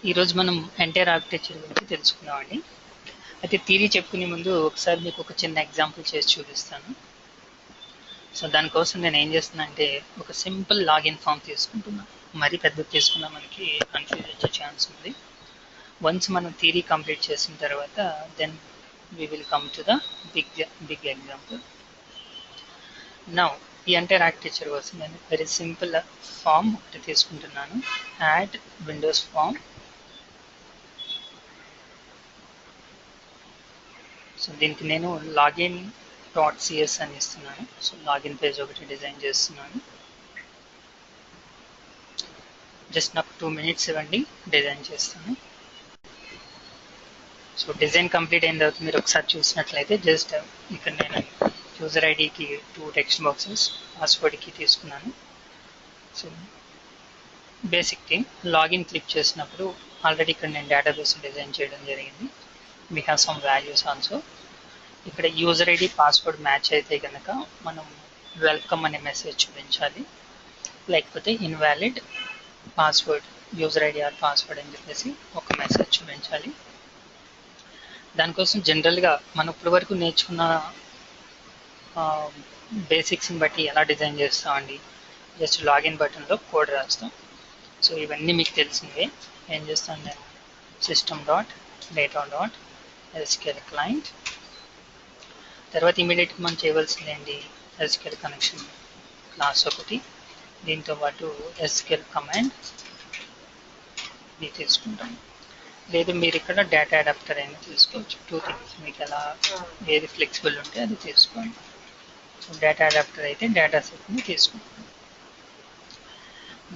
ఈరోజు మనం entire architecture గురించి తెలుసుకుందామండి. అయితే థియరీ చెప్పుకునే ముందు ఒకసారి మీకు ఒక చిన్న ఎగ్జాంపుల్ చేసి చూపిస్తాను. సో దానికోసం నేను ఏం చేస్తున్నా అంటే ఒక సింపుల్ లాగిన్ ఫామ్ తీసుకుంటున్నాను. మరీ పెద్దది తీసుకున్నా మనకి కన్ఫ్యూజ్ వచ్చే ఛాన్స్ ఉంది. వన్స్ మనం థియరీ కంప్లీట్ చేసిన తర్వాత then we will come to the big example. Now ఈ ఎంటైర్ ఆర్కిటెక్చర్ కోసం నేను వెరీ సింపుల్ ఫామ్ ఒకటి తీసుకుంటున్నాను. Add Windows form. సో దీనికి నేను లాగిన్ డాట్ సిఎస్ అని ఇస్తున్నాను. సో లాగిన్ పేజ్ ఒకటి డిజైన్ చేస్తున్నాను. జస్ట్ నాకు 2 minutes ఇవ్వండి, డిజైన్ చేస్తాను. సో డిజైన్ కంప్లీట్ అయిన తర్వాత మీరు ఒకసారి చూసినట్లయితే జస్ట్ ఇక్కడ నేను యూజర్ ఐడికి 2 టెక్స్ట్ బాక్సెస్, పాస్వర్డ్కి తీసుకున్నాను. So basic thing, login click చేసినప్పుడు ఆల్రెడీ ఇక్కడ నేను డేటాబేస్ డిజైన్ చేయడం జరిగింది. We have some values also. ఇక్కడ యూజర్ ఐడి పాస్వర్డ్ మ్యాచ్ అయితే కనుక మనం వెల్కమ్ అనే మెసేజ్ చూపించాలి, లేకపోతే invalid password user ID or password అని చెప్పేసి ఒక మెసేజ్ చూపించాలి. దానికోసం జనరల్గా మనం ఇప్పటి వరకు నేర్చుకున్న బేసిక్స్ని బట్టి ఎలా డిజైన్ చేస్తామండి, జస్ట్ లాగిన్ బటన్లో కోడ్ రాస్తాం. సో ఇవన్నీ మీకు తెలిసినవే. ఏం చేస్తాను నేను system dot data dot SQL client, తర్వాత ఇమీడియట్గా మనం చేయవలసింది ఏంటి, ఎస్క్యూఎల్ కనెక్షన్ క్లాస్ ఒకటి, దీంతో పాటు ఎస్క్యూఎల్ కమాండ్ ఇది తీసుకుంటాం. లేదు మీరు ఇక్కడ డేటా అడాప్టర్ అయినా తీసుకోవచ్చు. 2 things, మీకు ఎలా ఏది ఫ్లెక్సిబుల్ ఉంటే అది తీసుకోండి. సో డేటా అడాప్టర్ అయితే డేటా సెట్ని తీసుకుంటాను.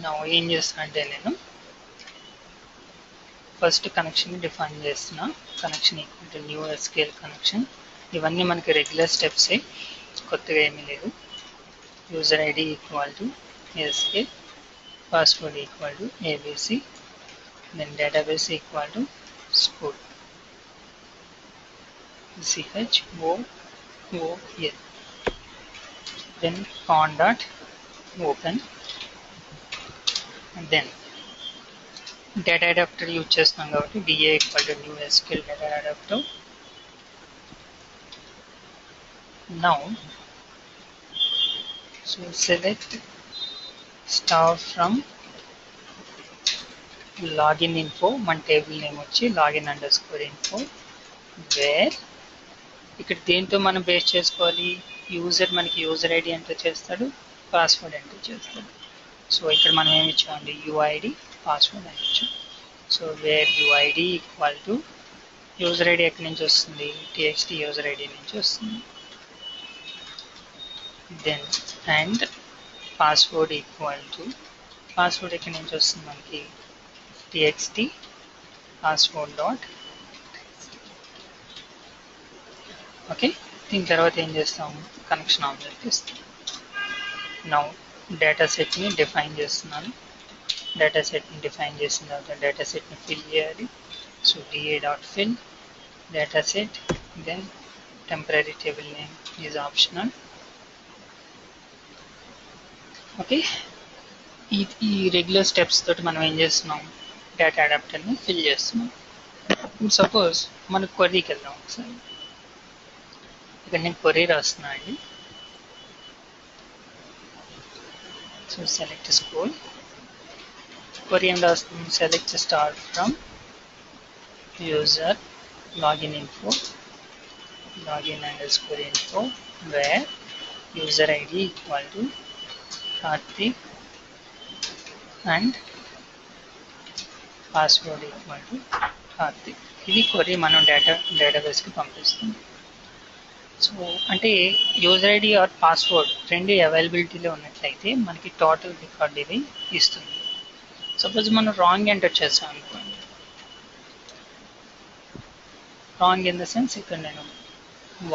నా ఏం చేస్తాను అంటే నేను ఫస్ట్ కనెక్షన్ డిఫైన్ చేస్తున్నా. Connection equal to new SQL connection. ఇవన్నీ మనకి రెగ్యులర్ స్టెప్సే, కొత్తగా ఏమీ లేదు. User ID equal to SK, password equal to ABC, then database equal to school CHOOL, then con dot open, then data adapter use చేస్తున్నాం కాబట్టి DA equal to new SQL data adapter. Now, so select star from login info, మన table name వచ్చి login_info, wear ఇక్కడ దేంతో మనం base చేసుకోవాలి, user మనకి user ID enter చేస్తాడు, పాస్వర్డ్ ఎంటర్ చేస్తాడు. సో ఇక్కడ మనం ఏమి ఇచ్చామండి, యూఐడి పాస్వర్డ్ అని ఇచ్చాం. So where UID equal to user ID ఎక్కడి నుంచి వస్తుంది, TXT యూజర్ ఐడి నుంచి వస్తుంది. Then and password equal to password ఎక్కడి నుంచి వస్తుంది మనకి, TXT పాస్వర్డ్ డాట్. ఓకే, దీని తర్వాత ఏం చేస్తాం, కనెక్షన్ ఆబ్జెక్ట్ ఇస్తాం. నౌ డేటా సెట్ని డిఫైన్ చేస్తున్నాను. డేటా సెట్ని డిఫైన్ చేసిన తర్వాత డేటా సెట్ని ఫిల్ చేయాలి. So DA dot fill data set, then temporary table name is optional. Okay, ఈ రెగ్యులర్ స్టెప్స్ తోటి మనం ఏం చేస్తున్నాం, డేటా అడాప్టర్ని ఫిల్ చేస్తున్నాం. ఇప్పుడు సపోజ్ మన క్వరీకి వెళ్దాం ఒకసారి. ఇక్కడ నేను క్వరీ రాస్తున్నా అండి. సో సెలెక్ట్ స్కూల్, క్వరీ ఏం రాస్తుంది, select star from user login info, login_info, where user ID equal to Karthik and password equal to Karthik. ఇది క్వరీ మనం డేటాబేస్కి పంపిస్తుంది. సో అంటే యూజర్ ఐడి ఆర్ పాస్వర్డ్ రెండు అవైలబిలిటీలో ఉన్నట్లయితే మనకి టోటల్ రికార్డ్ ఇది ఇస్తుంది. సపోజ్ మనం రాంగ్ ఎంటర్ చేసాం అనుకోండి, రాంగ్ ఇన్ ద సెన్స్ ఇక్కడ నేను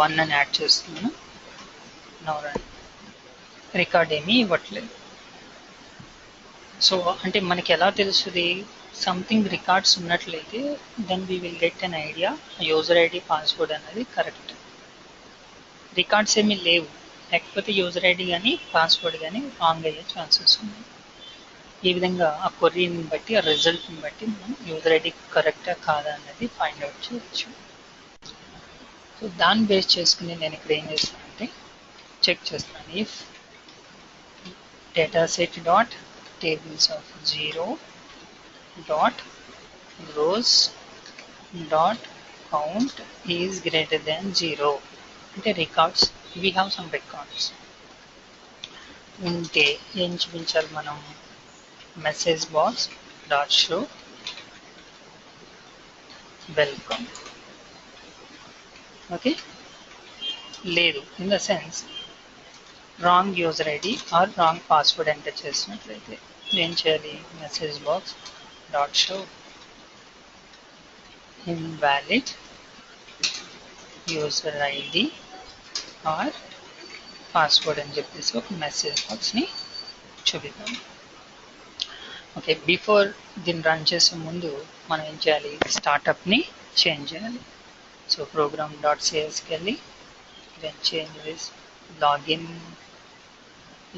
1 అని యాడ్ చేస్తున్నాను. నవరండి రికార్డ్ ఏమీ ఇవ్వట్లేదు. సో అంటే మనకి ఎలా తెలుస్తుంది, సంథింగ్ రికార్డ్స్ ఉన్నట్లయితే then we will get an idea user ID password అనేది కరెక్ట్. రికార్డ్స్ ఏమీ లేవు, లేకపోతే యూజర్ ఐడి కానీ పాస్వర్డ్ కానీ రాంగ్ అయ్యే ఛాన్సెస్ ఉన్నాయి. ఈ విధంగా ఆ క్వరీని బట్టి ఆ రిజల్ట్ని బట్టి మనం యూజర్ ఐడి కరెక్టా కాదా అన్నది ఫైండ్ అవుట్ చేయొచ్చు. సో దాన్ని బేస్ చేసుకుని నేను ఇక్కడ ఏం చేస్తానంటే చెక్ చేస్తాను. If dataset dot tables of 0 dot rows dot count is greater than 0 అంటే records we have some records ఉంటే ఏం చూపించాలి మనం, message box dot show welcome. Okay, లేదు in the sense wrong user ID or wrong password enter చేసినట్లయితే ఏం చేయాలి, message box dot show invalid user ID or password అని చెప్పేసి ఒక మెసేజ్ బాక్స్ని చూపిద్దాం. ఓకే, బిఫోర్ దీన్ని రన్ చేసే ముందు మనం ఏం చేయాలి, స్టార్టప్ని చేంజ్ చేయాలి. సో ప్రోగ్రామ్ డాట్ సిఎస్కి వెళ్ళి then change this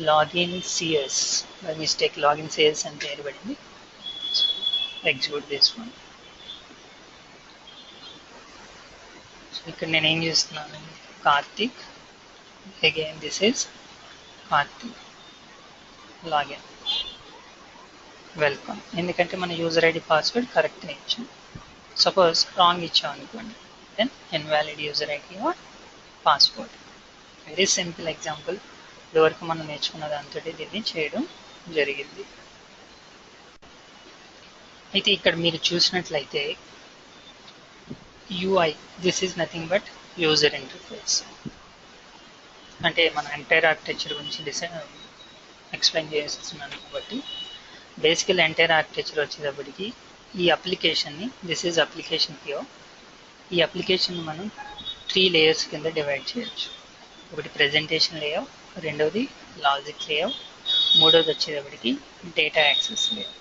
login CS, by mistake login CS అని పేరు పడింది. Execute this one. సో ఇక్కడ నేను ఏం చేస్తున్నాను, Karthik, again this is Karthik, login welcome. ఎందుకంటే మన యూజర్ ఐడి పాస్వర్డ్ కరెక్ట్ ఇచ్చాం. సపోజ్ రాంగ్ ఇచ్చాం అనుకోండి, then invalid user ID or password. Very simple example, ఇదివరకు మనం నేర్చుకున్న దాంతో దీన్ని చేయడం జరిగింది. అయితే ఇక్కడ మీరు చూసినట్లయితే UI, this is nothing but user interface. అంటే మన ఎంటైర్ ఆర్కిటెక్చర్ గురించి ఎక్స్ప్లెయిన్ చేస్తున్నాను కాబట్టి బేసికల్ ఎంటైర్ ఆర్కిటెక్చర్ వచ్చేటప్పటికి ఈ అప్లికేషన్ని, దిస్ ఈజ్ అప్లికేషన్ కియో, ఈ అప్లికేషన్ మనం 3 లేయర్స్ కింద డివైడ్ చేయొచ్చు. ఒకటి ప్రెజెంటేషన్ లేయర్, రెండవది లాజిక్ లేయర్, మూడవది వచ్చేటప్పటికి డేటా యాక్సెస్ లేయర్.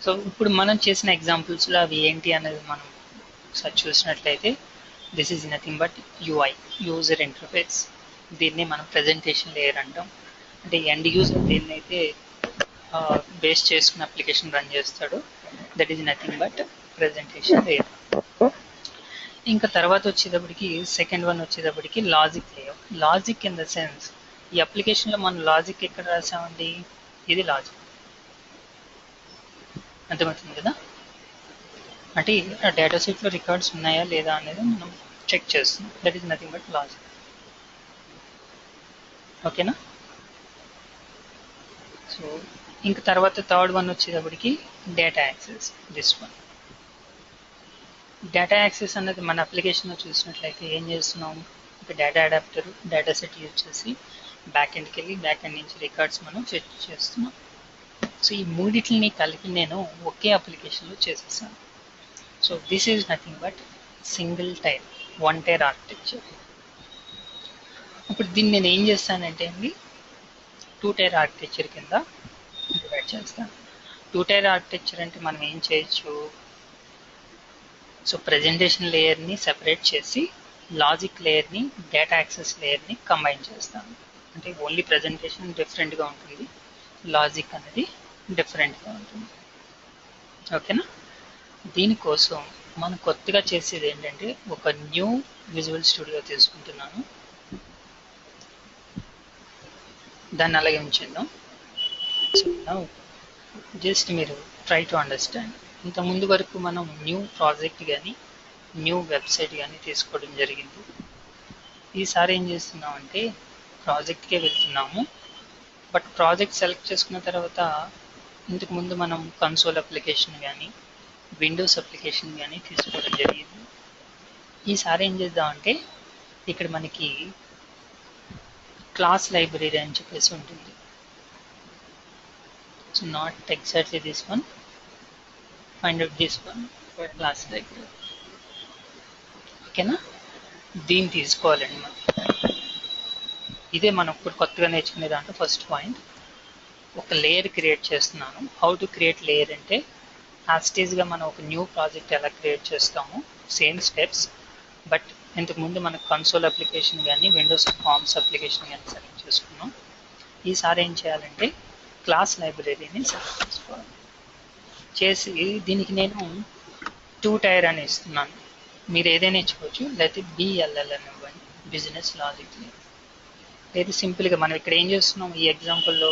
సో ఇప్పుడు మనం చేసిన ఎగ్జాంపుల్స్లో అవి ఏంటి అనేది మనం ఒకసారి చూసినట్లయితే this is nothing but UI, user interface. దీన్ని మనం ప్రెజెంటేషన్ లేయర్ అంటాం. అంటే ఎండ్ యూజర్ దీన్నైతే బేస్ చేసుకున్న అప్లికేషన్ రన్ చేస్తాడు, that is nothing but presentation layer. ఇంకా తర్వాత వచ్చేటప్పటికి సెకండ్ వన్ వచ్చేటప్పటికి logic layer. Logic in the sense ఈ అప్లికేషన్లో మనం లాజిక్ ఎక్కడ రాసామండి, ఇది లాజిక్. అర్థమవుతుంది కదా, అంటే ఆ డేటా సెట్లో రికార్డ్స్ ఉన్నాయా లేదా అనేది మనం చెక్ చేస్తున్నాం, that is nothing but logic. ఓకేనా. సో ఇంకా తర్వాత థర్డ్ వన్ వచ్చేటప్పటికి data access, this one. Data access అనేది మన అప్లికేషన్లో చూసినట్లయితే ఏం చేస్తున్నాం, ఒక data adapter data set use చేసి బ్యాక్ ఎండ్కి వెళ్ళి బ్యాక్ ఎండ్ నుంచి రికార్డ్స్ మనం ఫెచ్ చేస్తున్నాం. సో ఈ మూడిటిని కలిపి నేను ఒకే అప్లికేషన్లో చేసేసాను. So this is nothing but single tier, one tier architecture. ఇప్పుడు దీన్ని నేను ఏం చేస్తానంటే అండి 2 టైర్ ఆర్కిటెక్చర్ కింద డివైడ్ చేస్తాను. 2 టైర్ ఆర్కిటెక్చర్ అంటే మనం ఏం చేయొచ్చు, సో ప్రెజెంటేషన్ లేయర్ని సెపరేట్ చేసి లాజిక్ లేయర్ని డేటా యాక్సెస్ లేయర్ని కంబైన్ చేస్తాను. అంటే ఓన్లీ ప్రెజెంటేషన్ డిఫరెంట్గా ఉంటుంది, లాజిక్ అనేది డిఫరెంట్గా ఉంటుంది. ఓకేనా. దీనికోసం మనం కొత్తగా చేసేది ఏంటంటే ఒక న్యూ విజువల్ స్టూడియో తీసుకుంటున్నాను, దాన్ని అలాగే ఉంచేద్దాం. సో జస్ట్ మీరు ట్రై టు అండర్స్టాండ్. ఇంత ముందు వరకు మనం న్యూ ప్రాజెక్ట్ కానీ న్యూ వెబ్సైట్ కానీ తీసుకోవడం జరిగింది. ఈసారి ఏం చేస్తున్నామంటే ప్రాజెక్ట్కే వెళ్తున్నాము. బట్ ప్రాజెక్ట్ సెలెక్ట్ చేసుకున్న తర్వాత ఇంతకుముందు మనం కన్సోల్ అప్లికేషన్ కానీ విండోస్ అప్లికేషన్ కానీ తీసుకోవడం జరిగింది. ఈసారి ఏం చేద్దామంటే ఇక్కడ మనకి క్లాస్ లైబ్రరీ అని చెప్పేసి ఉంటుంది. So not exactly this one, find out this one, class library. ఓకేనా. దీన్ని తీసుకోవాలండి మనం. ఇదే మనం ఇప్పుడు కొత్తగా నేర్చుకునే దాంట్లో ఫస్ట్ పాయింట్. ఒక లేయర్ క్రియేట్ చేస్తున్నాను. హౌ టు క్రియేట్ లేయర్ అంటే యాస్టీజ్గా మనం ఒక న్యూ ప్రాజెక్ట్ ఎలా క్రియేట్ చేస్తామో సేమ్ స్టెప్స్. బట్ ఇంతకుముందు మనకు కన్సోల్ అప్లికేషన్ కానీ విండోస్ ఫార్మ్స్ అప్లికేషన్ కానీ సెలెక్ట్ చేసుకున్నాం. ఈసారి ఏం చేయాలంటే క్లాస్ లైబ్రరీని సెలెక్ట్ చేసుకోవాలి. చేసి దీనికి నేను 2 టైర్ అని ఇస్తున్నాను. మీరు ఏదైనా ఇచ్చుకోవచ్చు, లేకపోతే BLL అని ఇవ్వండి, బిజినెస్ లాజిక్ లేయర్. లేదు సింపుల్గా మనం ఇక్కడ ఏం చేస్తున్నాం ఈ ఎగ్జాంపుల్లో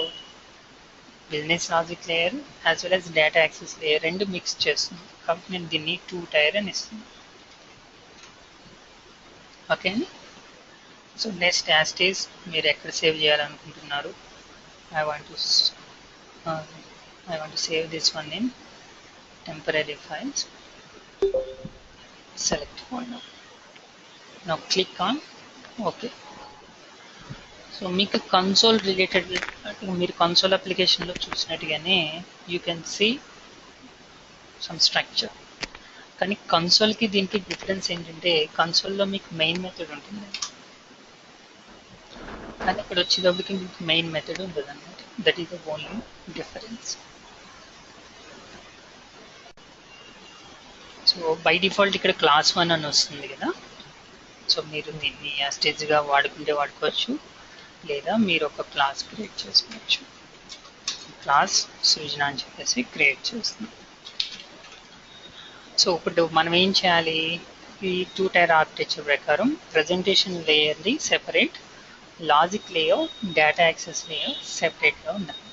business logic layer as well as data access layer రెండు మిక్స్ చేస్తున్నాం. కాబట్టి నేను దీన్ని 2 టైర్ అని ఇస్తున్నాను. ఓకే అండి. సో నెక్స్ట్ యాస్టేజ్ మీరు ఎక్కడ సేవ్ చేయాలనుకుంటున్నారు. I want to save this one in temporary files. Select folder. Now click on OK. So మీకు కన్సోల్ రిలేటెడ్ మీరు కన్సోల్ అప్లికేషన్లో చూసినట్టుగానే you can see some structure. కానీ కన్సోల్కి దీనికి డిఫరెన్స్ ఏంటంటే కన్సోల్లో మీకు మెయిన్ మెథడ్ ఉంటుంది, కానీ ఇక్కడ వచ్చేటప్పటికి మీకు మెయిన్ మెథడ్ ఉంటుంది అన్నమాట. That is the only difference. So by default ఇక్కడ క్లాస్ 1 అని వస్తుంది కదా. సో మీరు దీన్ని యాస్టేజ్గా వాడుకుంటే వాడుకోవచ్చు, లేదా మీరు ఒక క్లాస్ క్రియేట్ చేసుకోవచ్చు. క్లాస్ సృజన అని చెప్పేసి క్రియేట్ చేస్తున్నాం. సో ఇప్పుడు మనం ఏం చేయాలి, ఈ 2 టైర్ ఆర్కిటెక్చర్ ప్రకారం ప్రజెంటేషన్ లేయర్ని separate, logic layer, data access layer సెపరేట్గా ఉండాలి.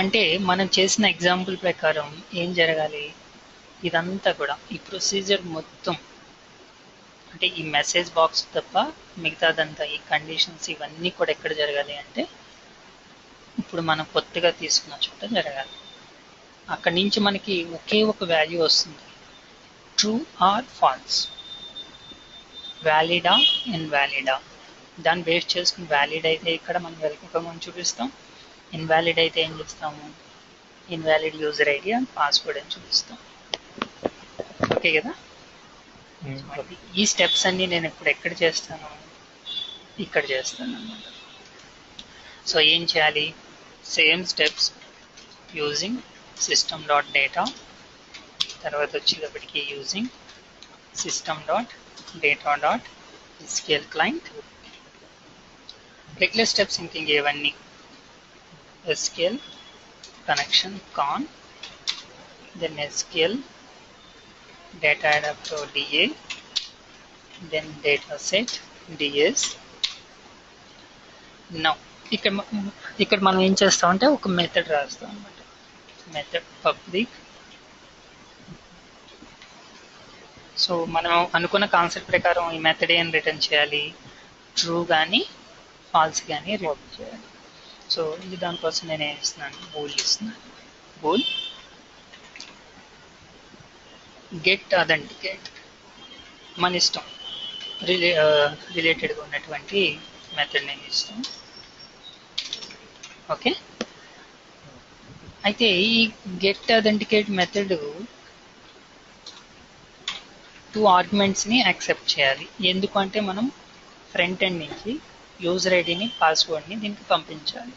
అంటే మనం చేసిన ఎగ్జాంపుల్ ప్రకారం ఏం జరగాలి, ఇదంతా కూడా ఈ ప్రొసీజర్ మొత్తం అంటే ఈ మెసేజ్ బాక్స్ తప్ప మిగతాదంతా ఈ కండిషన్స్ ఇవన్నీ కూడా ఎక్కడ జరగాలి అంటే ఇప్పుడు మనం కొత్తగా తీసుకున్న చోట జరగాలి. అక్కడి నుంచి మనకి ఒకే ఒక వాల్యూ వస్తుంది, ట్రూ ఆర్ ఫాల్స్, వ్యాలిడా ఇన్వాలిడా. దాన్ని బేస్ చేసుకుని వ్యాలిడ్ అయితే ఇక్కడ మనం వెల్కమ్ అని చూపిస్తాం, ఇన్వాలిడ్ అయితే ఏం చేస్తాము invalid user ID and password అని చూపిస్తాం. ఓకే కదా. ఈ స్టెప్స్ అన్ని నేను ఇప్పుడు ఎక్కడ చేస్తాను, ఇక్కడ చేస్తాను అన్నమాట. సో ఏం చేయాలి, సేమ్ స్టెప్స్ యూజింగ్ system.data, తర్వాత వచ్చేటప్పటికి using system.data.sql client. Regular steps ఇంకేవన్నీ SQL connection con, then SQL data adapter DA, then dataset DS. Now ఇక్కడ మనం ఏం చేస్తామంటే ఒక మెథడ్ రాస్తాం అన్నమాట. Method public. సో మనం అనుకున్న కాన్సెప్ట్ ప్రకారం ఈ మెథడ్ ఏం రిటర్న్ చేయాలి, ట్రూ కానీ ఫాల్స్ కానీ రిటర్న్ చేయాలి. సో ఇది దానికోసం నేను ఏం ఇస్తున్నాను, బూల్ ఇస్తున్నాను. బూల్ గెట్ అథెంటికేట్ మన ఇష్టం, రిలేటెడ్గా ఉన్నటువంటి మెథడ్ నేను ఇస్తాను. ఓకే. అయితే ఈ గెట్ అథెంటికేట్ మెథడ్ 2 ఆర్గ్యుమెంట్స్ని యాక్సెప్ట్ చేయాలి. ఎందుకంటే మనం ఫ్రంట్ ఎండ్ నుంచి యూజర్ ఐడిని పాస్వర్డ్ని దీనికి పంపించాలి.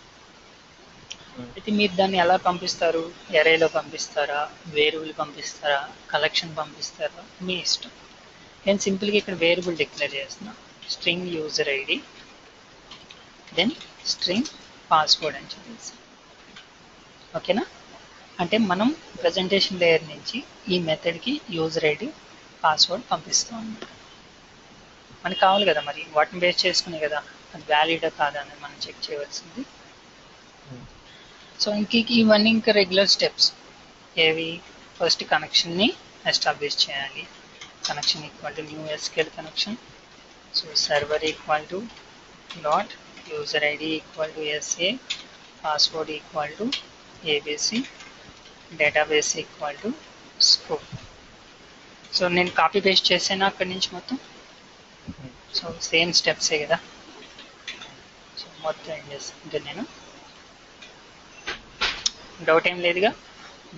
అయితే మీరు దాన్ని ఎలా పంపిస్తారు, ఎరేలో పంపిస్తారా, వేరియబుల్ పంపిస్తారా, కలెక్షన్ పంపిస్తారా, మీ ఇష్టం. నేను సింపుల్గా ఇక్కడ వేరియబుల్ డిక్లేర్ చేస్తున్నా, string user ID then string password అని చెప్పేసి. ఓకేనా. అంటే మనం ప్రజెంటేషన్ లేయర్ నుంచి ఈ మెథడ్కి యూజర్ ఐడి పాస్వర్డ్ పంపిస్తాం అన్నమాట. మనకు కావాలి కదా మరి, వాటిని బేస్ చేసుకునే కదా అది వ్యాలిడా కాదా అని మనం చెక్ చేయవలసింది. సో ఇవన్నీ ఇంకా రెగ్యులర్ స్టెప్స్ ఏవి, ఫస్ట్ కనెక్షన్ని ఎస్టాబ్లిష్ చేయాలి. Connection equal to new SQL connection. So server equal to dot user ID equal to SA, password equal to ABC, database equal to scope. So నేను copy paste చేసాను అక్కడి నుంచి మొత్తం. So same స్టెప్సే కదా. So మొత్తం ఏం చేస్తుంటే నేను డౌట్ ఏం లేదుగా.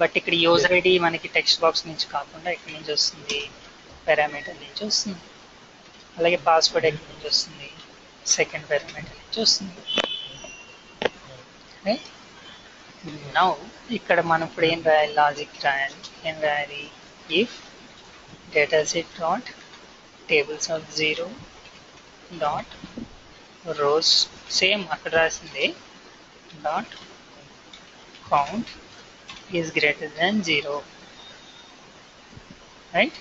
బట్ ఇక్కడ యూజర్ ఐడి మనకి టెక్స్ట్ బాక్స్ నుంచి కాకుండా ఎక్కడి నుంచి వస్తుంది, పారామీటర్ నుంచి వస్తుంది. అలాగే పాస్వర్డ్ ఎక్కడి నుంచి వస్తుంది, సెకండ్ పారామీటర్ నుంచి వస్తుంది. రైట్. నౌ ఇక్కడ మనం ఇప్పుడు ఏం రాయాలి, లాజిక్ రాయాలి. ఏం రాయాలి, if dataset dot tables of 0 dot rows, same అక్కడ రాసింది dot count is greater than 0, right?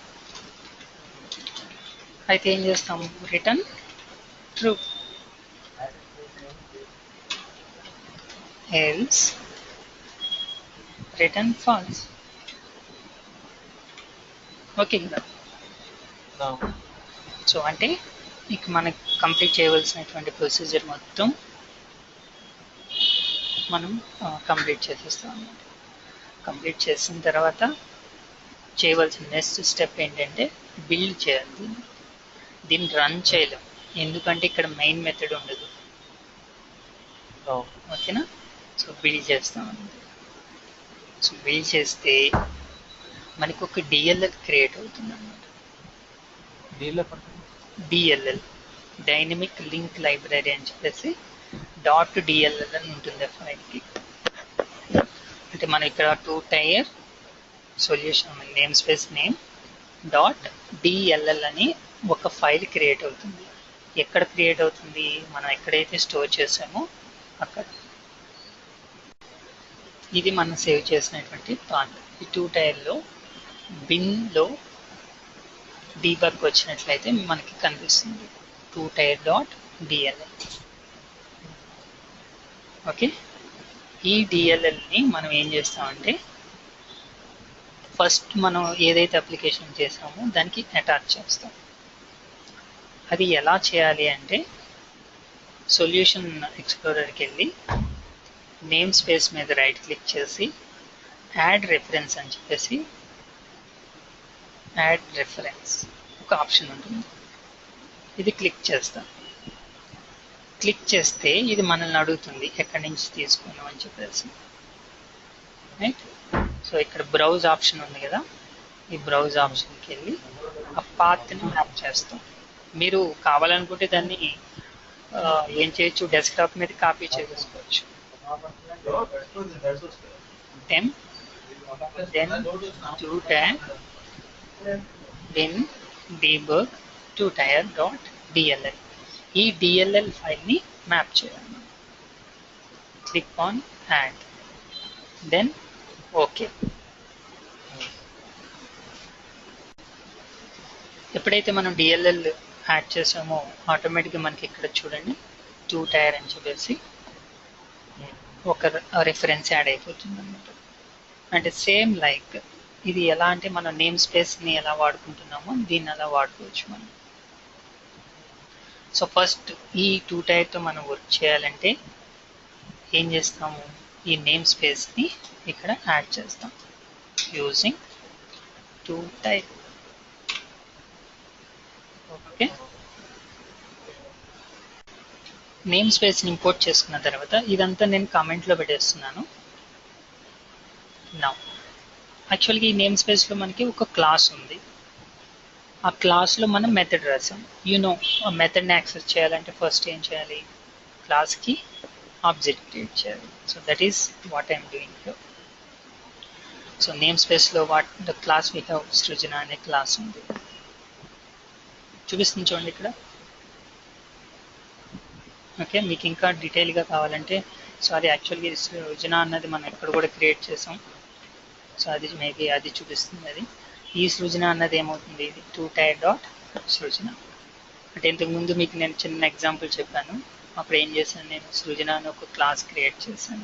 అయితే ఏం చేస్తాం, return true, else return falls. Okay కదా? సో అంటే ఇక మనకి కంప్లీట్ చేయవలసినటువంటి ప్రొసీజర్ మొత్తం మనం కంప్లీట్ చేసేస్తాం అన్నమాట. కంప్లీట్ చేసిన తర్వాత చేయవలసిన నెక్స్ట్ స్టెప్ ఏంటంటే బిల్డ్ చేయాలి. దీన్ని రన్ చేయలేం, ఎందుకంటే ఇక్కడ మెయిన్ మెథడ్ ఉండదు. ఓకేనా? సో బిల్డ్ చేస్తాం అన్నమాట. సో బిల్డ్ చేస్తే మనకు ఒక డిఎల్ఎల్ క్రియేట్ అవుతుంది అన్నమాట. డిఎల్ఎల్ డైనమిక్ లింక్ లైబ్రరీ అని చెప్పేసి .dll అని ఉంటుంది ఫైల్కి. అంటే మనం ఇక్కడ 2 tier solution name space name .dll అని ఒక ఫైల్ క్రియేట్ అవుతుంది. ఎక్కడ క్రియేట్ అవుతుంది? మనం ఎక్కడైతే స్టోర్ చేసామో అక్కడ. ఇది మనం సేవ్ చేసినటువంటి పార్ట్. ఈ 2 టైర్లో బిన్లో డీబగ్ వచ్చినట్లయితే మనకి కనిపిస్తుంది 2 టైర్.dll. ఓకే, ఈ డిఎల్ఎల్ని మనం ఏం చేస్తామంటే ఫస్ట్ మనం ఏదైతే అప్లికేషన్ చేసామో దానికి అటాచ్ చేస్తాం. అది ఎలా చేయాలి అంటే సొల్యూషన్ ఎక్స్ప్లోరర్కి వెళ్ళి నేమ్ స్పేస్ మీద రైట్ క్లిక్ చేసి యాడ్ రెఫరెన్స్ అని చెప్పేసి యాడ్ రెఫరెన్స్ ఒక ఆప్షన్ ఉంటుంది, ఇది క్లిక్ చేస్తాం. క్లిక్ చేస్తే ఇది మనల్ని అడుగుతుంది ఎక్కడి నుంచి తీసుకున్నాం అని చెప్పేసి, రైట్? సో ఇక్కడ బ్రౌజ్ ఆప్షన్ ఉంది కదా, ఈ బ్రౌజ్ ఆప్షన్కి వెళ్ళి ఆ పాత్ని మ్యాప్ చేస్తాం. మీరు కావాలనుకుంటే దాన్ని ఏం చేయొచ్చు, డెస్క్టాప్ మీద కాపీ చేసుకోవచ్చు. Temp then 2 tier bin debug 2 tire.dll. ఈ డిఎల్ఎల్ ఫైల్ని మ్యాప్ చేయాలి. Click on add, then okay. ఎప్పుడైతే మనం డిఎల్ఎల్ యాడ్ చేసామో ఆటోమేటిక్గా మనకి ఇక్కడ చూడండి 2 టైర్ అని చెప్పేసి ఒక రెఫరెన్స్ యాడ్ అయిపోతుంది అన్నమాట. అంటే సేమ్ లైక్ ఇది ఎలా అంటే మనం నేమ్ స్పేస్ని ఎలా వాడుకుంటున్నామో దీన్ని అలా వాడుకోవచ్చు మనం. సో ఫస్ట్ ఈ 2 టైర్తో మనం వర్క్ చేయాలంటే ఏం చేస్తాము, ఈ నేమ్ స్పేస్ని ఇక్కడ యాడ్ చేస్తాం యూజింగ్ 2 టైర్. ఓకే, నేమ్ స్పేస్ని ఇంపోర్ట్ చేసుకున్న తర్వాత ఇదంతా నేను కామెంట్లో పెట్టేస్తున్నాను. నా యాక్చువల్గా ఈ నేమ్ స్పేస్లో మనకి ఒక క్లాస్ ఉంది, ఆ క్లాస్లో మనం మెథడ్ రాసాం. ఆ మెథడ్ని యాక్సెస్ చేయాలంటే ఫస్ట్ ఏం చేయాలి, క్లాస్కి ఆబ్జెక్ట్ క్రియేట్ చేయాలి. So that is what I'm doing here. So name స్పేస్లో ద క్లాస్ వీ హ్యావ్ సృజన అనే క్లాస్ ఉంది, చూపిస్తుంది చూడండి ఇక్కడ. ఓకే, మీకు ఇంకా డీటెయిల్గా కావాలంటే సారీ, యాక్చువల్గా సృజన అన్నది మనం ఎక్కడ కూడా క్రియేట్ చేసాం. సో అది మేబీ అది చూపిస్తుంది. అది ఈ సృజన అన్నది ఏమవుతుంది, ఇది 2 టైర్.సృజన. అంటే ఇంతకుముందు మీకు నేను చిన్న ఎగ్జాంపుల్ చెప్పాను, అప్పుడు ఏం చేశాను, నేను సృజన అని ఒక క్లాస్ క్రియేట్ చేశాను.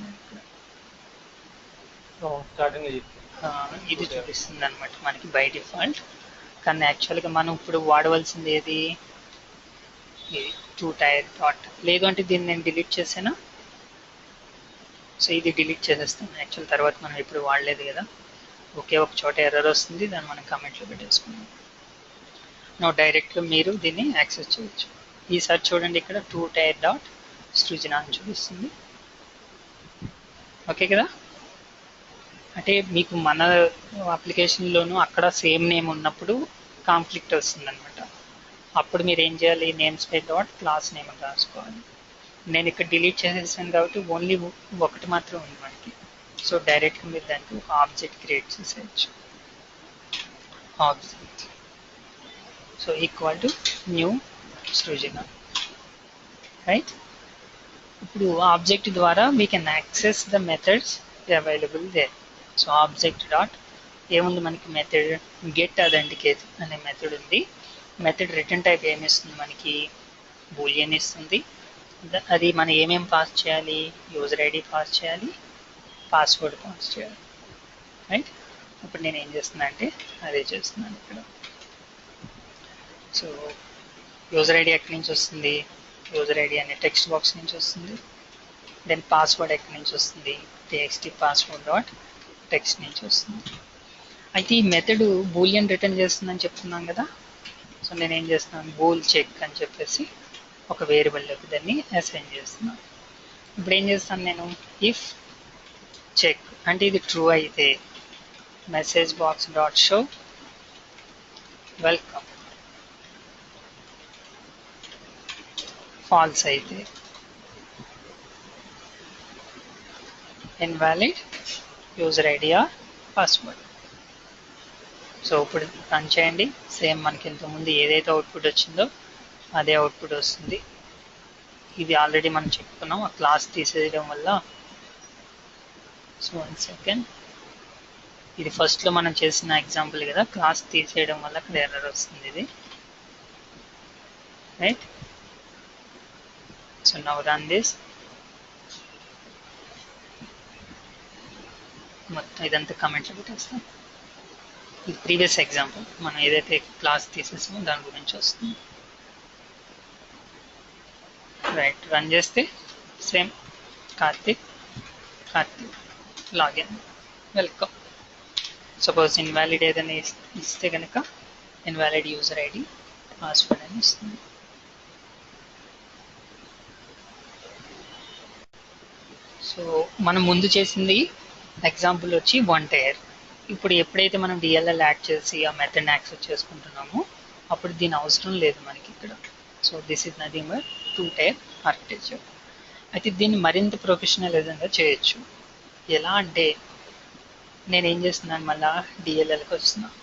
ఇది చూపిస్తుంది అనమాట మనకి బై డిఫాల్ట్. కానీ యాక్చువల్గా మనం ఇప్పుడు వాడవలసింది ఏది, ఇది 2 టైర్. లేదు అంటే దీన్ని నేను డిలీట్ చేసాను. సో ఇది డిలీట్ చేసేస్తాను యాక్చువల్, తర్వాత మనం ఇప్పుడు వాడలేదు కదా. ఒకే ఒక చోట ఎర్రర్ వస్తుంది, దాన్ని మనం కామెంట్లో పెట్టేసుకున్నాం. డైరెక్ట్గా మీరు దీన్ని యాక్సెస్ చేయొచ్చు. ఈసారి చూడండి ఇక్కడ 2 టైర్.సృజన అని చూపిస్తుంది. ఓకే కదా? అంటే మీకు మన అప్లికేషన్లోనూ అక్కడ సేమ్ నేమ్ ఉన్నప్పుడు కాన్ఫ్లిక్ట్ వస్తుంది అనమాట. అప్పుడు మీరు ఏం చేయాలి, నేమ్ స్పేస్ .క్లాస్ నేమ్ అని రాసుకోవాలి. నేను ఇక్కడ డిలీట్ చేసేసాను కాబట్టి ఓన్లీ ఒకటి మాత్రం ఉంది మనకి. సో డైరెక్ట్గా మీరు దానికి ఒక ఆబ్జెక్ట్ క్రియేట్ చేసేయచ్చు. Object so equal to new Srujana, right? ఇప్పుడు ఆబ్జెక్ట్ ద్వారా we can access the methods available there. So object dot ఏముంది మనకి మెథడ్ గెట్ అథెంటికేట్ అనే మెథడ్ ఉంది. మెథడ్ రిటర్న్ టైప్ ఏమి ఇస్తుంది మనకి బూలియన్ ఇస్తుంది. అది మనం ఏమేమి పాస్ చేయాలి యూజర్ ఐడి పాస్ చేయాలి పాస్వర్డ్ పాస్ చేయాలి రైట్. ఇప్పుడు నేను ఏం చేస్తున్నా అంటే అదే చేస్తున్నాను ఇక్కడ. సో యూజర్ ఐడి ఎక్కడి నుంచి వస్తుంది యూజర్ ఐడి అనే టెక్స్ట్ బాక్స్ నుంచి వస్తుంది. దెన్ పాస్వర్డ్ ఎక్కడి నుంచి వస్తుంది txt పాస్వర్డ్ డాట్ టెక్స్ట్ నుంచి వస్తుంది. అయితే ఈ మెథడ్ బూలియన్ రిటర్న్ చేస్తుందని చెప్తున్నాం కదా. సో నేను ఏం చేస్తున్నాను బూల్ చెక్ అని చెప్పేసి ఒక వేరియబుల్లోకి దాన్ని అసైన్ చేస్తున్నాను. ఇప్పుడు ఏం చేస్తాను నేను ఇఫ్ చెక్ అంటే ఇది ట్రూ అయితే message box dot show welcome, false అయితే invalid user ID or password. So ఇప్పుడు రన్ చేయండి. సేమ్ మనకి ఇంతకుముందు ఏదైతే అవుట్పుట్ వచ్చిందో అదే అవుట్పుట్ వస్తుంది. ఇది ఆల్రెడీ మనం చెప్పుకున్నాం ఆ క్లాస్ తీసేయడం వల్ల. సో 1 సెకండ్, ఇది ఫస్ట్లో మనం చేసిన ఎగ్జాంపుల్ కదా, క్లాస్ తీసేయడం వల్ల అక్కడ ఎర్రర్ వస్తుంది ఇది right. So now run this. మొత్తం ఇదంతా కమెంట్లో పెట్టేస్తాం. ఇది ప్రీవియస్ ఎగ్జాంపుల్ మనం ఏదైతే క్లాస్ తీసేసామో దాని గురించి వస్తుంది రైట్. రన్ చేస్తే same Karthik login welcome. Suppose invalid ఏదైనా ఇస్తే కనుక ఇన్వాలిడ్ యూజర్ ఐడి పాస్వర్డ్ అని ఇస్తుంది. సో మనం ముందు చేసింది ఎగ్జాంపుల్ వచ్చి 1 టైర్. ఇప్పుడు ఎప్పుడైతే మనం డిఎల్ఎల్ యాడ్ చేసి ఆ మెథడ్ని యాక్సెస్ చేసుకుంటున్నామో అప్పుడు దీని అవసరం లేదు మనకి ఇక్కడ. So this is nothing but 2 tier architecture. అయితే దీన్ని మరింత ప్రొఫెషనలిజంగా చేయొచ్చు. ఎలా అంటే నేను ఏం చేస్తున్నాను మళ్ళీ డిఎల్ఎల్కి వస్తున్నాను.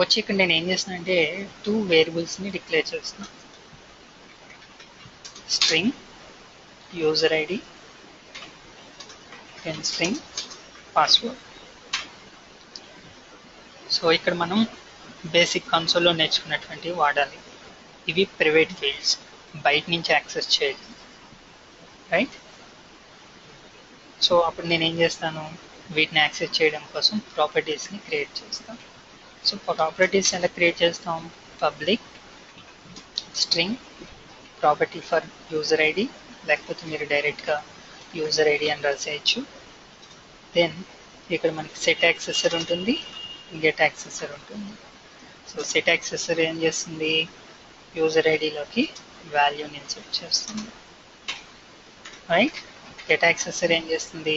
వచ్చి ఇక్కడ నేను ఏం చేస్తున్నాను అంటే 2 వేరియబుల్స్ని డిక్లేర్ చేస్తున్నాను. String user ID and string password. So ఇక్కడ మనం బేసిక్ కన్సోల్లో నేర్చుకున్నటువంటివి వాడాలి. ఇవి ప్రైవేట్ ఫీల్డ్స్, బయట నుంచి యాక్సెస్ చేయాలి రైట్. సో అప్పుడు నేను ఏం చేస్తాను వీటిని యాక్సెస్ చేయడం కోసం ప్రాపర్టీస్ని క్రియేట్ చేస్తాం. సో ప్రాపర్టీస్ ఎలా క్రియేట్ చేస్తాం public string property for user ID, లేకపోతే మీరు డైరెక్ట్గా యూజర్ ఐడి అని రాసేయచ్చు. దెన్ ఇక్కడ మనకి సెట్ యాక్సెసర్ ఉంటుంది గెట్ యాక్సెసర్ ఉంటుంది. సో సెట్ యాక్సెసర్ ఏం చేస్తుంది యూజర్ ఐడిలోకి వాల్యూని ఇన్సర్ట్ చేస్తుంది రైట్. గెట్ యాక్సెసర్ ఏం చేస్తుంది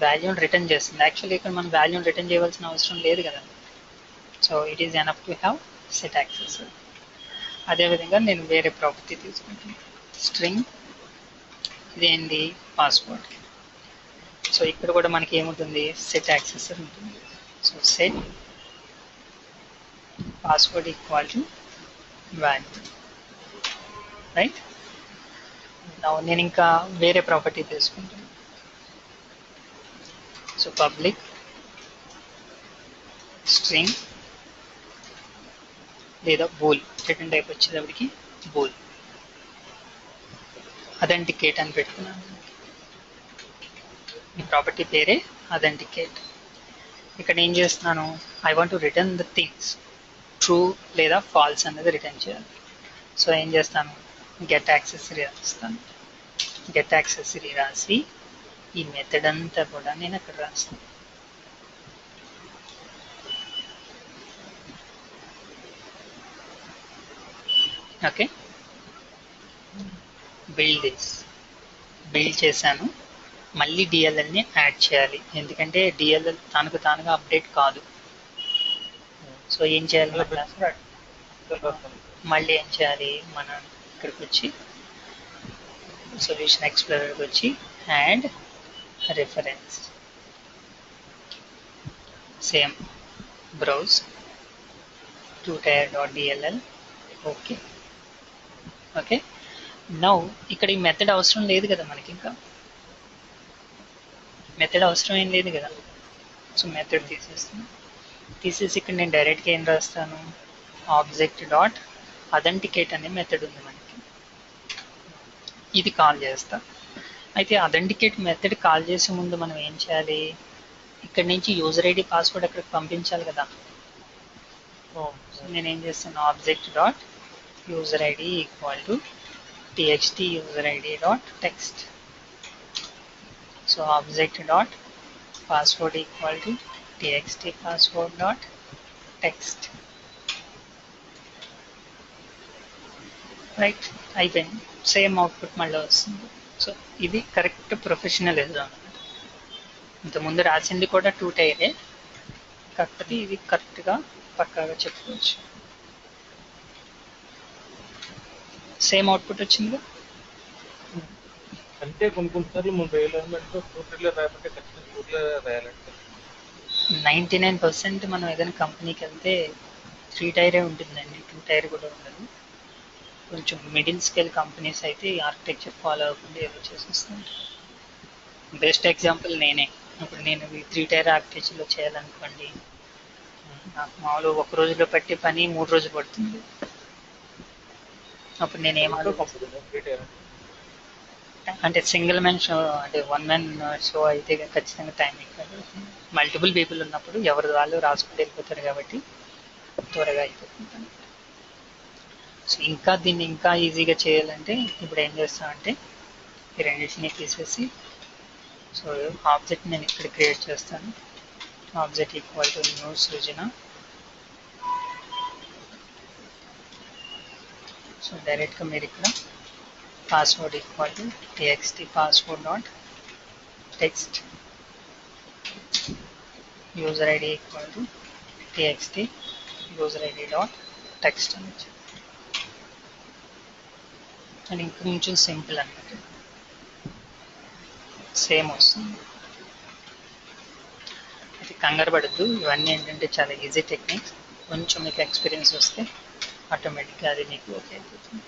వాల్యూని రిటర్న్ చేస్తుంది. యాక్చువల్లీ ఇక్కడ మనం వాల్యూని రిటర్న్ చేయవలసిన అవసరం లేదు కదా. So it is enough to have set accessor. అదేవిధంగా నేను వేరే ప్రాపర్టీ తీసుకుంటాను స్ట్రింగ్, ఇదేంటి పాస్వర్డ్. సో ఇక్కడ కూడా మనకి ఏముంటుంది సెట్ యాక్సెసర్ ఉంటుంది. So set password equal to value right. నేను ఇంకా వేరే ప్రాపర్టీ తీసుకుంటాను. సో పబ్లిక్ స్ట్రింగ్ లేదా బూల్, రిటర్న్ టైప్ వచ్చేటప్పటికి బూల్, అథెంటికేట్ అని పెట్టుకున్నాను. ఈ ప్రాపర్టీ పేరే అథెంటికేట్. ఇక్కడ ఏం చేస్తున్నాను I want to return the things true లేదా ఫాల్స్ అనేది రిటర్న్ చేయాలి. సో ఏం చేస్తాను గెట్ యాక్సెసరీ రాస్తాను. గెట్ యాక్సెసరీ రాసి ఈ మెథడ్ అంతా కూడా నేను అక్కడ రాస్తాను. ఓకే బిల్డ్ చేశాను. మళ్ళీ డిఎల్ఎల్ని యాడ్ చేయాలి, ఎందుకంటే డిఎల్ఎల్ తనకు తానుగా అప్డేట్ కాదు. సో ఏం చేయాలి మళ్ళీ ఏం చేయాలి మనం ఇక్కడికి వచ్చి సొల్యూషన్ ఎక్స్ప్లోరర్కి వచ్చి add reference, same browse 2 tier.dll. Okay now ఇక్కడ ఈ మెథడ్ అవసరం లేదు కదా మనకి, ఇంకా మెథడ్ అవసరం ఏం లేదు కదా. సో మెథడ్ తీసేసి ఇక్కడ నేను డైరెక్ట్గా ఏం రాస్తాను, ఆబ్జెక్ట్ డాట్ అథెంటికేట్ అనే మెథడ్ ఉంది మనకి, ఇది కాల్ చేస్తా. అయితే అథెంటికేట్ మెథడ్ కాల్ చేసే ముందు మనం ఏం చేయాలి, ఇక్కడ నుంచి యూజర్ ఐడి పాస్వర్డ్ అక్కడికి పంపించాలి కదా. సో నేనేం చేస్తాను, object dot user ID equal to txt user id dot text. So object dot password equal to txt password dot text. Right, అయిపోయింది. సేమ్ అవుట్పుట్ మళ్ళీ వస్తుంది. సో ఇది కరెక్ట్ ప్రొఫెషనలిజం అనమాట. ఇంతకుముందు రాసింది కూడా 2 టైరే, కాకపోతే ఇది కరెక్ట్గా పక్కాగా చెప్పుకోవచ్చు. సేమ్ అవుట్పుట్ వచ్చిందిగా. అంటే కొన్నిసార్లు మనం రియలైజ్మెంట్లో 2 టైర్లో రాయాలంటే ఖచ్చితంగా 2 రాయాలంటే 99% మనం ఏదైనా కంపెనీకి వెళ్తే 3 టైరే ఉంటుందండి, 2 టైర్ కూడా ఉండదు. కొంచెం మిడిల్ స్కేల్ కంపెనీస్ అయితే ఈ ఆర్కిటెక్చర్ ఫాలో అవ్వకుండా ఏదో చేసేస్తుంది. బెస్ట్ ఎగ్జాంపుల్ నేనే. ఇప్పుడు నేను ఈ 3 టైర్ ఆర్కిటెక్చర్లో చేయాలనుకోండి, నాకు మామూలు 1 రోజులో పట్టే పని 3 రోజులు పడుతుంది. అప్పుడు నేను అంటే సింగిల్ మ్యాన్ షో, అంటే 1 మ్యాన్ షో అయితే ఖచ్చితంగా టైం ఎక్కువ. మల్టిపుల్ పీపుల్ ఉన్నప్పుడు ఎవరి వాళ్ళు రాసుకుంటూ వెళ్ళిపోతారు కాబట్టి త్వరగా అయిపోతుంది. సో ఇంకా దీన్ని ఇంకా ఈజీగా చేయాలంటే ఇప్పుడు ఏం చేస్తామంటే ఈ రెండింటిని తీసేసి, సో ఆబ్జెక్ట్ నేను ఇక్కడ క్రియేట్ చేస్తాను. Object equal to new Srujana. So డైరెక్ట్గా మీరు ఇక్కడ password equal to txt password dot text, user ID equal to txt user ID dot text అని చెప్పి. అండ్ ఇంకొంచెం సింపుల్ అన్నమాట, సేమ్ వస్తుంది. అయితే కంగారు పడద్దు, ఇవన్నీ ఏంటంటే చాలా ఈజీ టెక్నిక్స్. కొంచెం మీకు ఎక్స్పీరియన్స్ వస్తే ఆటోమేటిక్గా అది మీకు ఓకే అయిపోతుంది.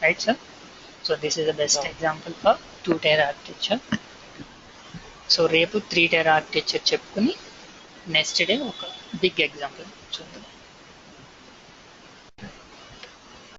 Right sir. So this is the best example for 2 tier architecture. So రేపు 3 టైర్ ఆర్కిటెక్చర్ చెప్పుకుని నెక్స్ట్ డే ఒక బిగ్ ఎగ్జాంపుల్ చూద్దాం.